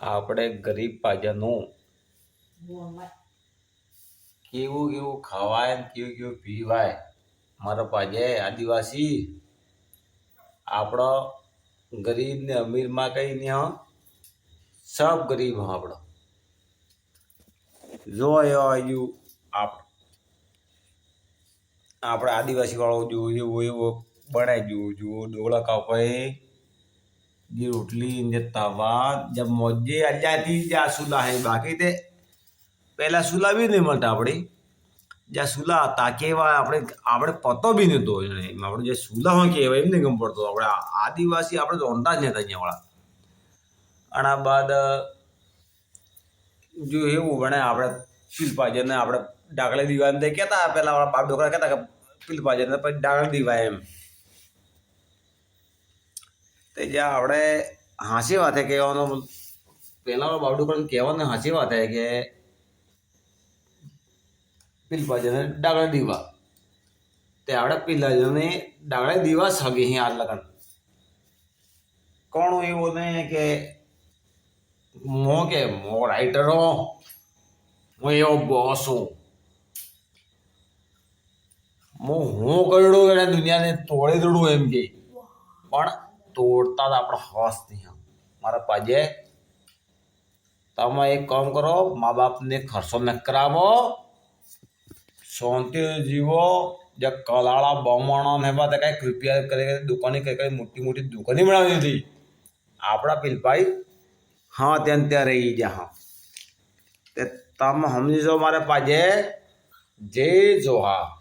આપણે ગરીબ પાજાનું કેવું કેવું ખવાય ને કેવું કેવું પીવાય. મારા પાજે આદિવાસી આપણો ગરીબ ને અમીર માં કઈ નહીં હ, સબ ગરીબ હ આપણો. જો આવ્યું આપણે આદિવાસી વાળો જો એવો એવો બનાવી જુઓ જુઓ ડોળા કાપાય જે રોટલી જે તવા જબ મોજે આ જાતી જ્યાં સુલા હે બાકી તે પહેલા સુલા બી નહીં મળતા આપણી જ્યાં સુલા હતા કેવા આપણે પતો બી નહોતો આપણે જે સુલા હોય કહેવાય એમ નહીં ગમ પડતો. આપણે આદિવાસી આપણે રોંધતા જ નતા અહીંયા વાળા. આના બાદ જો એવું બને આપણે પીલપાજરને આપણે ડાકલે દીવાને કહેતા પેલા વાળા બાપ ડોકરા કહેતા કે પીલપાજરને પછી ડાકલે દીવાય એમ. તે જ્યાં આપણે હાંસી વાત હે કહેવાનો પહેલા વાળા બાપ ડોકરાને કહેવાનું હાંસી વાત હે કે પીલપાજરને ડાકલે દીવા તે આપણે પીલાજરને ડાકલે દીવા સગી અહીં આ લગન કોણ એવું નહીં કે મો રાઇટર હો હું એવો બોસ હું કરડું એને દુનિયાને તોડી દડું એમ કે પણ તોડતા જ આપણે હસ નહીં. મારા પાજે તમે એક કામ કરો, મા બાપને ખર્ચો ન કરાવો, શાંતિ જીવો. જે કલાળા બમણો ને એમાં કઈ કૃપયા કરી દુકાને કઈ મોટી મોટી દુકાને બનાવી દીધી આપણા પીલભાઈ હા ત્યાં રહી ગયા. હા તે તમે સમજી જાઓ મારે પાજે જય જોહા.